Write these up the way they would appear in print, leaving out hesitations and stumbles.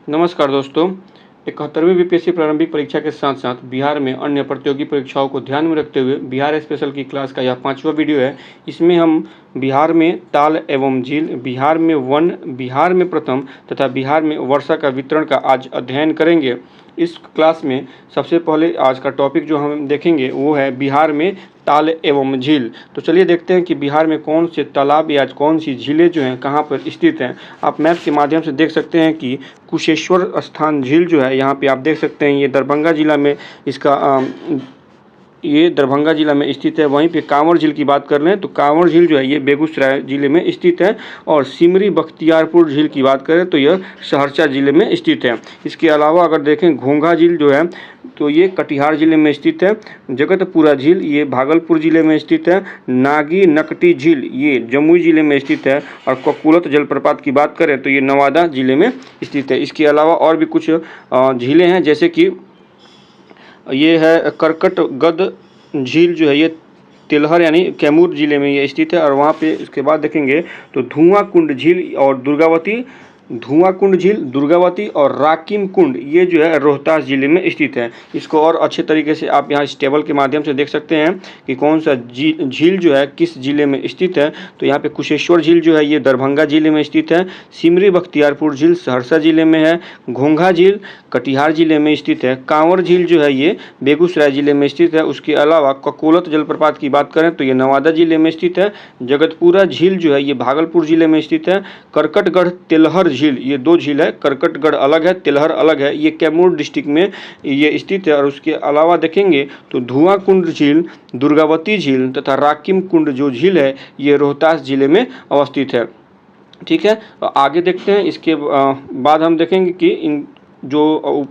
नमस्कार दोस्तों। 71वीं बीपीएससी प्रारंभिक परीक्षा के साथ साथ बिहार में अन्य प्रतियोगी परीक्षाओं को ध्यान में रखते हुए बिहार स्पेशल की क्लास का यह 5वां वीडियो है। इसमें हम बिहार में ताल एवं झील, बिहार में वन, बिहार में प्रथम तथा बिहार में वर्षा का वितरण का आज अध्ययन करेंगे। इस क्लास में सबसे पहले आज का टॉपिक जो हम देखेंगे वो है बिहार में ताल एवं झील। तो चलिए देखते हैं कि बिहार में कौन से तालाब या कौन सी झीलें जो हैं कहाँ पर स्थित हैं। आप मैप के माध्यम से देख सकते हैं कि कुशेश्वर स्थान झील जो है यहाँ पे आप देख सकते हैं, ये दरभंगा जिला में ये दरभंगा जिला में स्थित है। वहीं पे कांवर झील की बात कर लें तो कांवर झील जो है ये बेगूसराय जिले में स्थित है। और सिमरी बख्तियारपुर झील की बात करें तो यह सहरसा जिले में स्थित है। इसके अलावा अगर देखें घोंघा झील जो है तो ये कटिहार जिले में स्थित है। जगतपुरा झील ये भागलपुर जिले में स्थित है। नागी नकटी झील ये जमुई जिले में स्थित है। और ककुलत जलप्रपात की बात करें तो ये नवादा जिले में स्थित है। इसके अलावा और भी कुछ झीलें हैं, जैसे कि ये है करकटगढ़ झील जो है ये तिलहर यानी कैमूर जिले में ये स्थित है। और वहाँ पे इसके बाद देखेंगे तो धुआं कुंड झील और दुर्गावती और राकिम कुंड ये जो है रोहतास जिले में स्थित है। इसको और अच्छे तरीके से आप यहाँ इस टेबल के माध्यम से देख सकते हैं कि कौन सा झील जो है किस जिले में स्थित है। तो यहाँ पे कुशेश्वर झील जो है ये दरभंगा जिले में स्थित है। सिमरी बख्तियारपुर झील सहरसा जिले में है। घोंघा झील कटिहार जिले में स्थित है। कांवर झील जो है ये बेगूसराय जिले में स्थित है। उसके अलावा ककोलत जलप्रपात की बात करें तो ये नवादा जिले में स्थित है। जगतपुरा झील जो है ये भागलपुर जिले में स्थित है। करकटगढ़ तिलहर झील ये दो झील है, करकटगढ़ अलग है, तिलहर अलग है, ये कैमूर डिस्ट्रिक्ट में ये स्थित है। और उसके अलावा देखेंगे तो धुआं कुंड झील, दुर्गावती झील तथा राकिम कुंड जो झील है ये रोहतास जिले में अवस्थित है। ठीक है, तो आगे देखते हैं। इसके बाद हम देखेंगे कि इन जो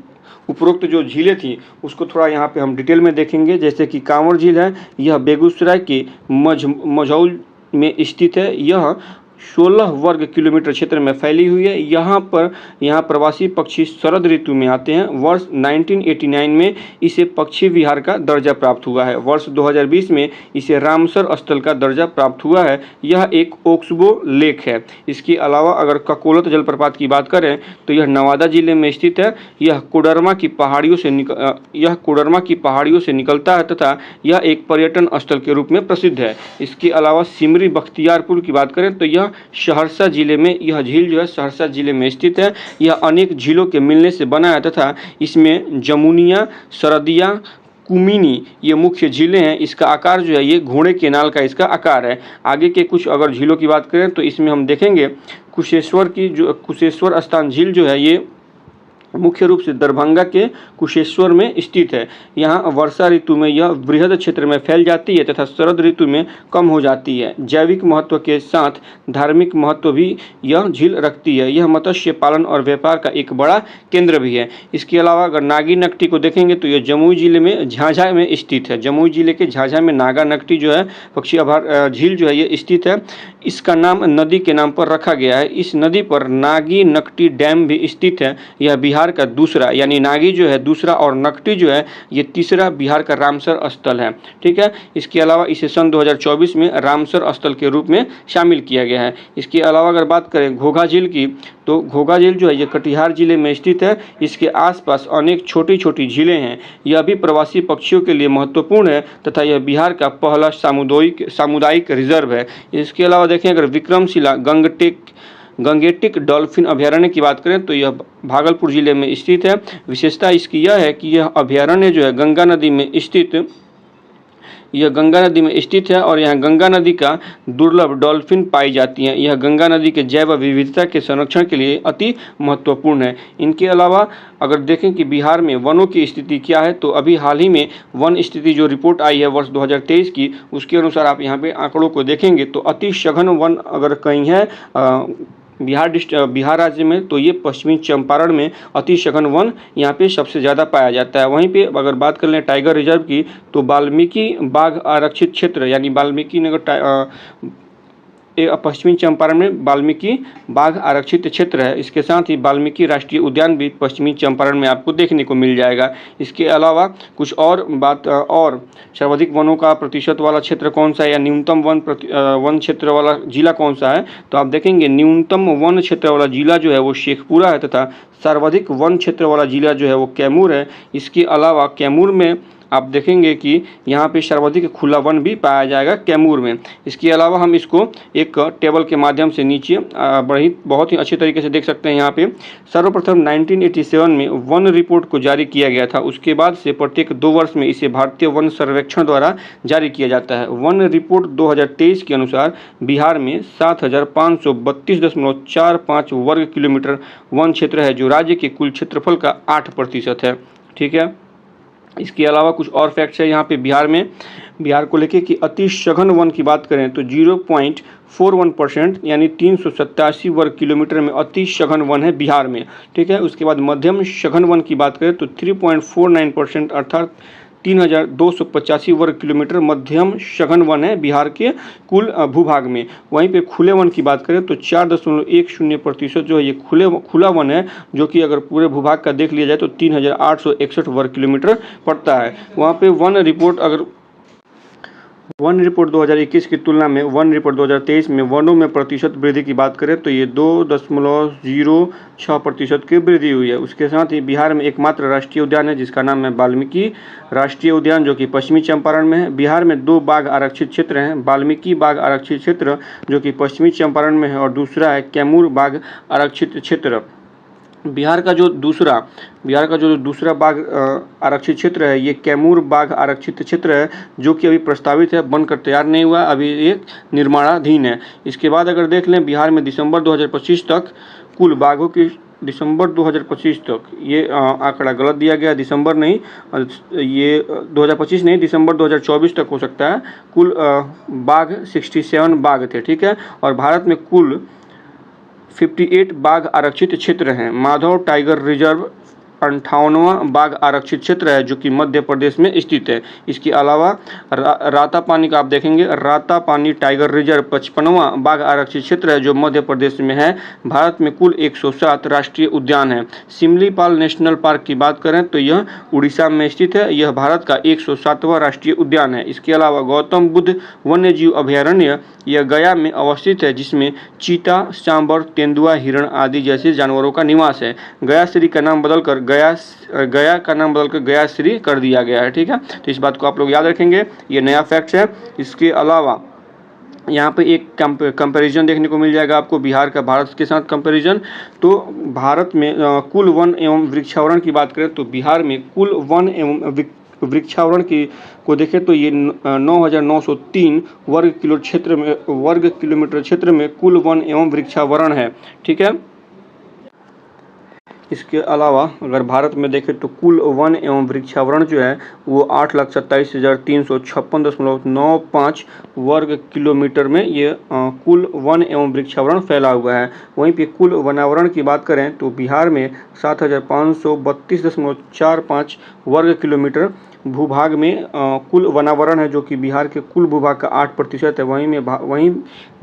उपरोक्त जो झीलें थी उसको थोड़ा यहाँ पे हम डिटेल में देखेंगे। जैसे कि कांवर झील है, यह बेगूसराय के मझौल में स्थित है। यह 16 वर्ग किलोमीटर क्षेत्र में फैली हुई है। यहाँ प्रवासी पक्षी शरद ऋतु में आते हैं। वर्ष 1989 में इसे पक्षी विहार का दर्जा प्राप्त हुआ है। वर्ष 2020 में इसे रामसर स्थल का दर्जा प्राप्त हुआ है। यह एक ओक्सबो लेक है। इसके अलावा अगर ककोलत जलप्रपात की बात करें तो यह नवादा जिले में स्थित है। यह कोडरमा की पहाड़ियों से निकलता है तथा यह एक पर्यटन स्थल के रूप में प्रसिद्ध है। इसके अलावा सिमरी बख्तियारपुर की बात करें तो यह सहरसा जिले में, यह झील जो है सहरसा जिले में स्थित है। यह अनेक झीलों के मिलने से बना है तथा इसमें जमुनिया, सरदिया, कुमिनी ये मुख्य झीलें हैं। इसका आकार जो है ये घोड़े के नाल का इसका आकार है। आगे के कुछ अगर झीलों की बात करें तो इसमें हम देखेंगे कुशेश्वर स्थान झील जो है ये मुख्य रूप से दरभंगा के कुशेश्वर में स्थित है। यहाँ वर्षा ऋतु में यह बृहद क्षेत्र में फैल जाती है तथा शरद ऋतु में कम हो जाती है। जैविक महत्व के साथ धार्मिक महत्व भी यह झील रखती है। यह मत्स्य पालन और व्यापार का एक बड़ा केंद्र भी है। इसके अलावा अगर नागी नकटी को देखेंगे तो यह जमुई जिले में झाझा में स्थित है। जमुई जिले के झाझा में नागा नकटी जो है पक्षी झील जो है ये स्थित है। इसका नाम नदी के नाम पर रखा गया है। इस नदी पर नागी नकटी डैम भी स्थित है। यह बिहार का दूसरा, यानी नागी जो है दूसरा और नकटी जो है ये तीसरा बिहार का रामसर स्थल है। ठीक है, इसके अलावा इसे सन 2024 में रामसर स्थल के रूप में शामिल किया गया है। इसके अलावा अगर बात करें घोघा झील की तो घोघा झील जो है ये कटिहार जिले में स्थित है। इसके आसपास अनेक छोटी छोटी झीलें हैं। यह भी प्रवासी पक्षियों के लिए महत्वपूर्ण है तथा यह बिहार का पहला सामुदायिक रिजर्व है। इसके अलावा देखें अगर विक्रमशिला गंगेटिक डॉल्फिन अभयारण्य की बात करें तो यह भागलपुर जिले में स्थित है। विशेषता इसकी यह है कि यह अभयारण्य जो है गंगा नदी में स्थित है और यहाँ गंगा नदी का दुर्लभ डॉल्फिन पाई जाती हैं। यह गंगा नदी के जैव विविधता के संरक्षण के लिए अति महत्वपूर्ण है। इनके अलावा अगर देखें कि बिहार में वनों की स्थिति क्या है तो अभी हाल ही में वन स्थिति जो रिपोर्ट आई है वर्ष 2023 की, उसके अनुसार आप यहाँ पे आंकड़ों को देखेंगे तो अति सघन वन अगर कहीं है बिहार राज्य में तो ये पश्चिमी चंपारण में अति सघन वन यहाँ पे सबसे ज़्यादा पाया जाता है। वहीं पे अगर बात कर लें टाइगर रिजर्व की तो वाल्मीकि बाघ आरक्षित क्षेत्र यानी वाल्मीकि नगर पश्चिमी चंपारण में वाल्मीकि बाघ आरक्षित क्षेत्र है। इसके साथ ही वाल्मीकि राष्ट्रीय उद्यान भी पश्चिमी चंपारण में आपको देखने को मिल जाएगा। इसके अलावा कुछ और बात और सर्वाधिक वनों का प्रतिशत वाला क्षेत्र कौन सा है या न्यूनतम वन क्षेत्र वाला जिला कौन सा है, तो आप देखेंगे न्यूनतम वन क्षेत्र वाला जिला जो है वो शेखपुरा है तथा सर्वाधिक वन क्षेत्र वाला जिला जो है वो कैमूर है। इसके अलावा कैमूर में आप देखेंगे कि यहाँ पे सर्वाधिक खुला वन भी पाया जाएगा कैमूर में। इसके अलावा हम इसको एक टेबल के माध्यम से नीचे बहुत ही अच्छे तरीके से देख सकते हैं। यहाँ पे सर्वप्रथम 1987 में वन रिपोर्ट को जारी किया गया था। उसके बाद से प्रत्येक 2 वर्ष में इसे भारतीय वन सर्वेक्षण द्वारा जारी किया जाता है। वन रिपोर्ट 2023 के अनुसार बिहार में 7532.45 वर्ग किलोमीटर वन क्षेत्र है, जो राज्य के कुल क्षेत्रफल का 8% है। ठीक है, इसके अलावा कुछ और फैक्ट्स है यहाँ पे बिहार को लेके कि अति सघन वन की बात करें तो 0.41% यानी 387 वर्ग किलोमीटर में अति सघन वन है बिहार में। ठीक है, उसके बाद मध्यम सघन वन की बात करें तो 3.49% अर्थात 3285 वर्ग किलोमीटर मध्यम सघन वन है बिहार के कुल भूभाग में। वहीं पे खुले वन की बात करें तो 4.10% जो है ये खुला वन है, जो कि अगर पूरे भूभाग का देख लिया जाए तो 3861 वर्ग किलोमीटर पड़ता है। वहाँ पे वन रिपोर्ट 2021 की तुलना में वन रिपोर्ट 2023 में वनों में प्रतिशत वृद्धि की बात करें तो ये 2.06% की वृद्धि हुई है। उसके साथ ही बिहार में एकमात्र राष्ट्रीय उद्यान है जिसका नाम है वाल्मीकि राष्ट्रीय उद्यान, जो कि पश्चिमी चंपारण में है। बिहार में 2 बाघ आरक्षित क्षेत्र हैं, वाल्मीकि बाघ आरक्षित क्षेत्र जो कि पश्चिमी चंपारण में है और दूसरा है कैमूर बाघ आरक्षित क्षेत्र। बिहार का जो दूसरा बाघ आरक्षित क्षेत्र है ये कैमूर बाघ आरक्षित क्षेत्र है, जो कि अभी प्रस्तावित है, बनकर तैयार नहीं हुआ, अभी एक निर्माणाधीन है। इसके बाद अगर देख लें बिहार में दिसंबर 2025 तक कुल बाघों की ये आंकड़ा गलत दिया गया, दिसंबर नहीं, ये 2025 नहीं, दिसंबर 2024 तक हो सकता है। कुल बाघ 67 बाघ थे। ठीक है, और भारत में कुल 58 बाघ आरक्षित क्षेत्र हैं। माधव टाइगर रिजर्व 58वां बाघ आरक्षित क्षेत्र है, जो कि मध्य प्रदेश में स्थित है। इसके अलावा रातापानी का आप देखेंगे, रातापानी टाइगर रिजर्व 55वां बाघ आरक्षित क्षेत्र है, जो मध्य प्रदेश में है। भारत में कुल 107 राष्ट्रीय उद्यान है। सिमलीपाल नेशनल पार्क की बात करें तो यह उड़ीसा में स्थित है, यह भारत का 107वां राष्ट्रीय उद्यान है। इसके अलावा गौतम बुद्ध वन्यजीव अभयारण्य यह गया में अवस्थित है, जिसमें चीता, सांबर, तेंदुआ, हिरण आदि जैसे जानवरों का निवास है। गयाश्री का नाम बदलकर गयाश्री कर दिया गया है। ठीक है, तो इस बात को आप लोग याद रखेंगे, ये नया फैक्ट है। इसके अलावा यहाँ पे एक कंपैरिजन देखने को मिल जाएगा आपको बिहार का भारत के साथ कंपैरिजन। तो भारत में कुल वन एवं वृक्षावरण की बात करें तो बिहार में कुल वन एवं वृक्षावरण को देखें तो ये 9,903 वर्ग किलोमीटर क्षेत्र में कुल वन एवं वृक्षावरण है। ठीक है, इसके अलावा अगर भारत में देखें तो कुल वन एवं वृक्षावरण जो है वो 8,27,356.95 वर्ग किलोमीटर में ये कुल वन एवं वृक्षावरण फैला हुआ है। वहीं पे कुल वनावरण की बात करें तो बिहार में 7,532.45 वर्ग किलोमीटर भूभाग में कुल वनावरण है, जो कि बिहार के कुल भूभाग का 8% है। वहीं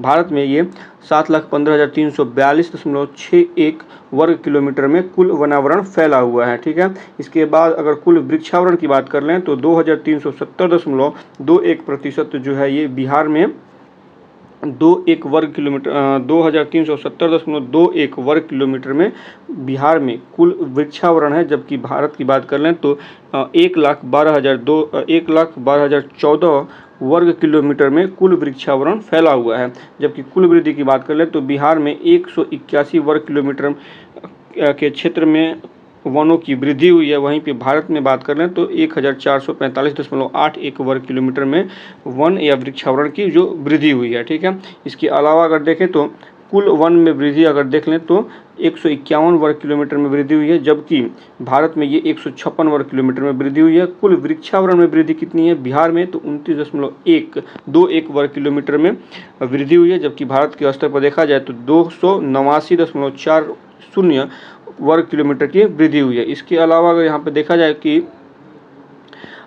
भारत में ये 7,15,342.61 वर्ग किलोमीटर में कुल वनावरण फैला हुआ है। ठीक है, इसके बाद अगर कुल वृक्षावरण की बात कर लें तो 2,370.21% जो है ये बिहार में 2,370.21 वर्ग किलोमीटर में बिहार में कुल वृक्षावरण है। जबकि भारत की बात कर लें तो 1,12,014 वर्ग किलोमीटर में कुल वृक्षावरण फैला हुआ है। जबकि कुल वृद्धि की बात कर लें तो बिहार में 181 वर्ग किलोमीटर के क्षेत्र में वनों की वृद्धि हुई है। वहीं पे भारत में बात कर लें तो 1,445.81 वर्ग किलोमीटर में वन या वृक्षावरण की जो वृद्धि हुई है। ठीक है, इसके अलावा अगर देखें तो कुल वन में वृद्धि अगर देख लें तो 151 वर्ग किलोमीटर में वृद्धि हुई है, जबकि भारत में ये 156 वर्ग किलोमीटर में वृद्धि हुई है। कुल वृक्षावरण में वृद्धि कितनी है बिहार में तो 29.121 वर्ग किलोमीटर में वृद्धि हुई है, जबकि भारत के स्तर पर देखा जाए तो 289.40 वर्ग किलोमीटर की वृद्धि हुई है। इसके अलावा अगर यहाँ पर देखा जाए कि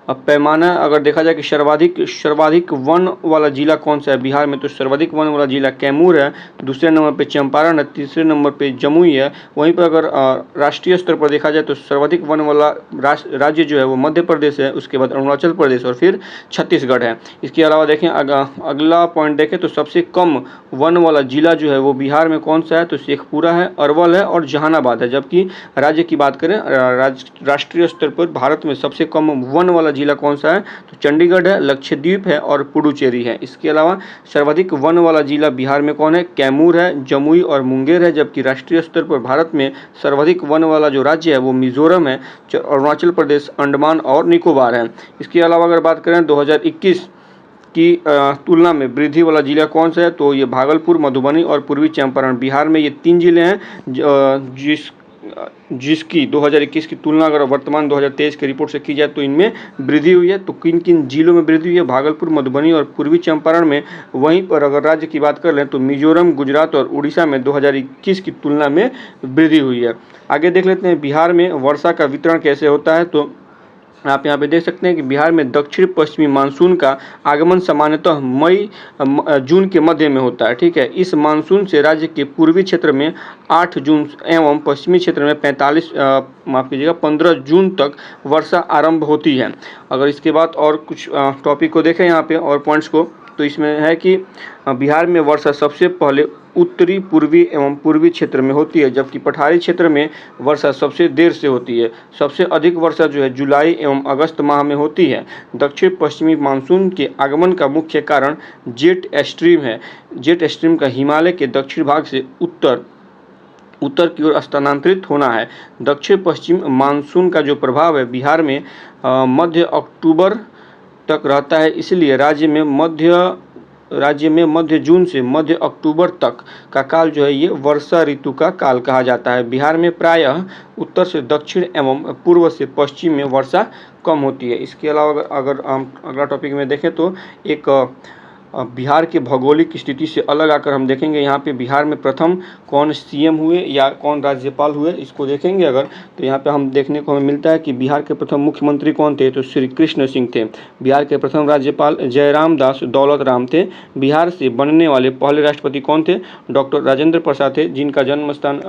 अब पैमाना अगर देखा जाए कि सर्वाधिक वन वाला जिला कौन सा है बिहार में, तो सर्वाधिक वन वाला जिला कैमूर है, दूसरे नंबर पे चंपारण है, तीसरे नंबर पे जमुई है। वहीं पर अगर राष्ट्रीय स्तर पर देखा जाए तो सर्वाधिक वन वाला राज्य जो है वो मध्य प्रदेश है, उसके बाद अरुणाचल प्रदेश और फिर छत्तीसगढ़ है। इसके अलावा देखें अगला पॉइंट देखें तो सबसे कम वन वाला जिला जो है वो बिहार में कौन सा है, तो शेखपुरा है, अरवल है और जहानाबाद है। जबकि राज्य की बात करें राष्ट्रीय स्तर पर भारत में सबसे कम वन वाला जिला कौन सा है, तो चंडीगढ़ है, लक्षद्वीप है और पुडुचेरी है। इसके अलावा सर्वाधिक वन वाला जिला बिहार में कौन है, कैमूर है, जमुई और मुंगेर है। जबकि राष्ट्रीय स्तर पर भारत में सर्वाधिक वन वाला जो राज्य है वो मिजोरम है, अरुणाचल प्रदेश, अंडमान और निकोबार है। इसके अलावा अगर बात करें 2021 की तुलना में वृद्धि वाला जिला कौन सा है, तो ये भागलपुर, मधुबनी और पूर्वी चंपारण। बिहार में ये 3 जिले हैं जिसकी 2021 की तुलना अगर वर्तमान 2023 की रिपोर्ट से की जाए तो इनमें वृद्धि हुई है। तो किन किन जिलों में वृद्धि हुई है, भागलपुर, मधुबनी और पूर्वी चंपारण में। वहीं पर अगर राज्य की बात कर लें तो मिजोरम, गुजरात और उड़ीसा में 2021 की तुलना में वृद्धि हुई है। आगे देख लेते हैं बिहार में वर्षा का वितरण कैसे होता है। तो आप यहाँ पे देख सकते हैं कि बिहार में दक्षिण पश्चिमी मानसून का आगमन सामान्यतः जून के मध्य में होता है। ठीक है, इस मानसून से राज्य के पूर्वी क्षेत्र में 8 जून एवं पश्चिमी क्षेत्र में 15 जून तक वर्षा आरंभ होती है। अगर इसके बाद और कुछ टॉपिक को देखें यहाँ पे और पॉइंट्स को, तो इसमें है कि बिहार में वर्षा सबसे पहले उत्तरी, पूर्वी एवं पूर्वी क्षेत्र में होती है, जबकि पठारी क्षेत्र में वर्षा सबसे देर से होती है। सबसे अधिक वर्षा जो है जुलाई एवं अगस्त माह में होती है। दक्षिण पश्चिमी मानसून के आगमन का मुख्य कारण जेट स्ट्रीम है। जेट स्ट्रीम का हिमालय के दक्षिण भाग से उत्तर की ओर स्थानांतरित होना है। दक्षिण पश्चिम मानसून का जो प्रभाव है बिहार में मध्य अक्टूबर तक रहता है, इसलिए राज्य में मध्य जून से मध्य अक्टूबर तक का काल जो है ये वर्षा ऋतु का काल कहा जाता है। बिहार में प्रायः उत्तर से दक्षिण एवं पूर्व से पश्चिम में वर्षा कम होती है। इसके अलावा अगर अगला टॉपिक में देखें तो एक बिहार के भौगोलिक स्थिति से अलग आकर हम देखेंगे यहाँ पे बिहार में प्रथम कौन सीएम हुए या कौन राज्यपाल हुए, इसको देखेंगे अगर तो यहाँ पे हम देखने को हमें मिलता है कि बिहार के प्रथम मुख्यमंत्री कौन थे, तो श्री कृष्ण सिंह थे। बिहार के प्रथम राज्यपाल जयराम दास दौलत राम थे। बिहार से बनने वाले पहले राष्ट्रपति कौन थे, डॉक्टर राजेंद्र प्रसाद थे, जिनका जन्म स्थान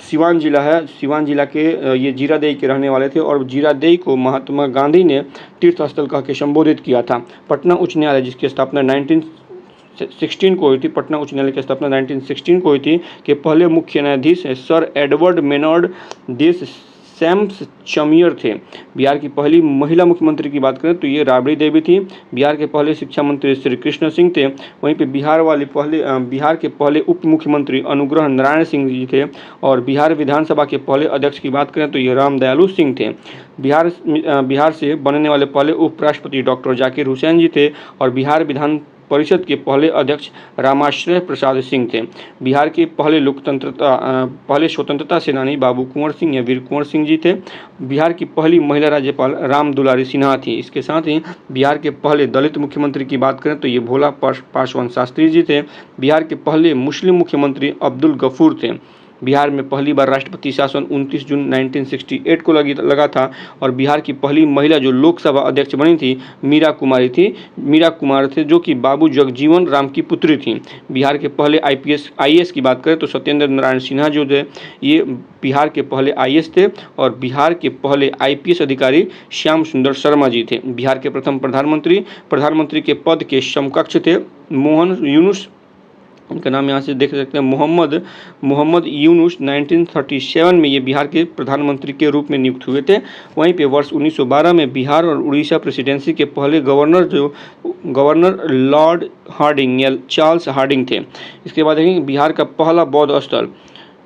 सिवान जिला है। सिवान जिला के ये जीरादेई के रहने वाले थे और जीरादेई को महात्मा गांधी ने तीर्थ स्थल कह के संबोधित किया था। पटना उच्च न्यायालय जिसकी स्थापना 1916 को हुई थी, पटना उच्च न्यायालय की स्थापना 1916 को हुई थी, के पहले मुख्य न्यायाधीश सर एडवर्ड मेनॉर्ड देश सैम्स चमियर थे। बिहार की पहली महिला मुख्यमंत्री की बात करें तो ये राबड़ी देवी थी। बिहार के पहले शिक्षा मंत्री श्री कृष्ण सिंह थे। वहीं पे बिहार के पहले उप मुख्यमंत्री अनुग्रह नारायण सिंह जी थे। और बिहार विधानसभा के पहले अध्यक्ष की बात करें तो ये राम दयालु सिंह थे। बिहार से बनने वाले पहले उपराष्ट्रपति डॉक्टर जाकिर हुसैन जी थे। और बिहार विधान परिषद के पहले अध्यक्ष रामाश्रय प्रसाद सिंह थे। बिहार के पहले स्वतंत्रता सेनानी बाबू कुंवर सिंह या वीर कुंवर सिंह जी थे। बिहार की पहली महिला राज्यपाल राम दुलारी सिन्हा थी। इसके साथ ही बिहार के पहले दलित मुख्यमंत्री की बात करें तो ये भोला पासवान शास्त्री जी थे। बिहार के पहले मुस्लिम मुख्यमंत्री अब्दुल गफूर थे। बिहार में पहली बार राष्ट्रपति शासन 29 जून 1968 को लगा था। और बिहार की पहली महिला जो लोकसभा अध्यक्ष बनी थी मीरा कुमार थे, जो कि बाबू जगजीवन राम की पुत्री थी। बिहार के पहले आईएएस की बात करें तो सत्येंद्र नारायण सिन्हा जो थे ये बिहार के पहले आईएएस थे। और बिहार के पहले आईपीएस अधिकारी श्याम सुंदर शर्मा जी थे। बिहार के प्रथम प्रधानमंत्री के पद के समकक्ष थे मोहन यूनुस, इनका नाम यहाँ से देख सकते हैं मोहम्मद यूनुस। 1937 में ये बिहार के प्रधानमंत्री के रूप में नियुक्त हुए थे। वहीं पे वर्ष 1912 में बिहार और उड़ीसा प्रेसिडेंसी के पहले गवर्नर लॉर्ड हार्डिंग या चार्ल्स हार्डिंग थे। इसके बाद देखेंगे बिहार का पहला बौद्ध स्थल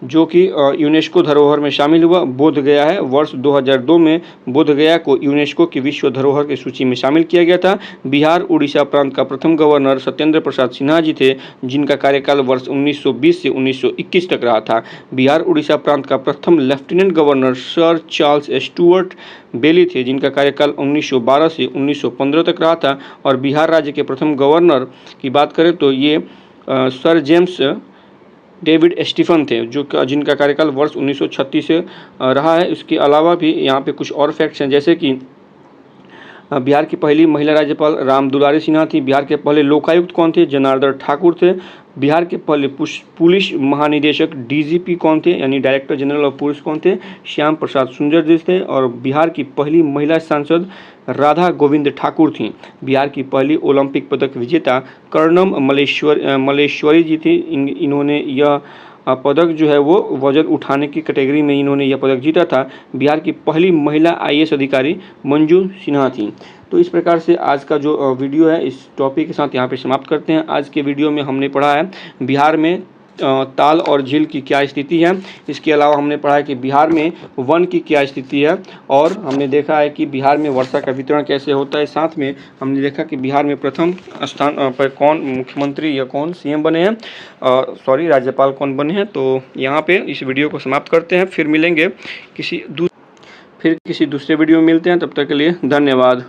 जो कि यूनेस्को धरोहर में शामिल हुआ बोध गया है। वर्ष 2002 में बोध गया को यूनेस्को की विश्व धरोहर की सूची में शामिल किया गया था। बिहार उड़ीसा प्रांत का प्रथम गवर्नर सत्येंद्र प्रसाद सिन्हा जी थे, जिनका कार्यकाल वर्ष 1920 से 1921 तक रहा था। बिहार उड़ीसा प्रांत का प्रथम lieutenant governor sir Charles Stuart Bailey थे, जिनका कार्यकाल 1912 से 1915 तक रहा था। और बिहार राज्य के प्रथम गवर्नर की बात करें तो ये सर जेम्स डेविड स्टीफन थे, जिनका कार्यकाल वर्ष 1936 से रहा है। इसके अलावा भी यहाँ पे कुछ और फैक्ट्स हैं, जैसे कि बिहार की पहली महिला राज्यपाल राम दुलारी सिन्हा थी। बिहार के पहले लोकायुक्त कौन थे? जनार्दन ठाकुर थे। बिहार के पहले पुलिस महानिदेशक डीजीपी कौन थे? यानी डायरेक्टर जनरल ऑफ पुलिस कौन थे? श्याम प्रसाद सुंदर जी थे। और बिहार की पहली महिला सांसद राधा गोविंद ठाकुर थी। बिहार की पहली ओलंपिक पदक विजेता कर्णम मल्लेश्वरी जी थी। इन्होंने यह पदक जो है वो वजन उठाने की कैटेगरी में इन्होंने यह पदक जीता था। बिहार की पहली महिला आईएएस अधिकारी मंजू सिन्हा थी। तो इस प्रकार से आज का जो वीडियो है इस टॉपिक के साथ यहाँ पे समाप्त करते हैं। आज के वीडियो में हमने पढ़ा है बिहार में ताल और झील की क्या स्थिति है। इसके अलावा हमने पढ़ा है कि बिहार में वन की क्या स्थिति है, और हमने देखा है कि बिहार में वर्षा का वितरण कैसे होता है। साथ में हमने देखा कि बिहार में प्रथम स्थान पर कौन मुख्यमंत्री या कौन सीएम बने हैं, राज्यपाल कौन बने हैं। तो यहाँ पे इस वीडियो को समाप्त करते हैं। फिर मिलेंगे किसी दूसरे वीडियो में मिलते हैं। तब तक के लिए धन्यवाद।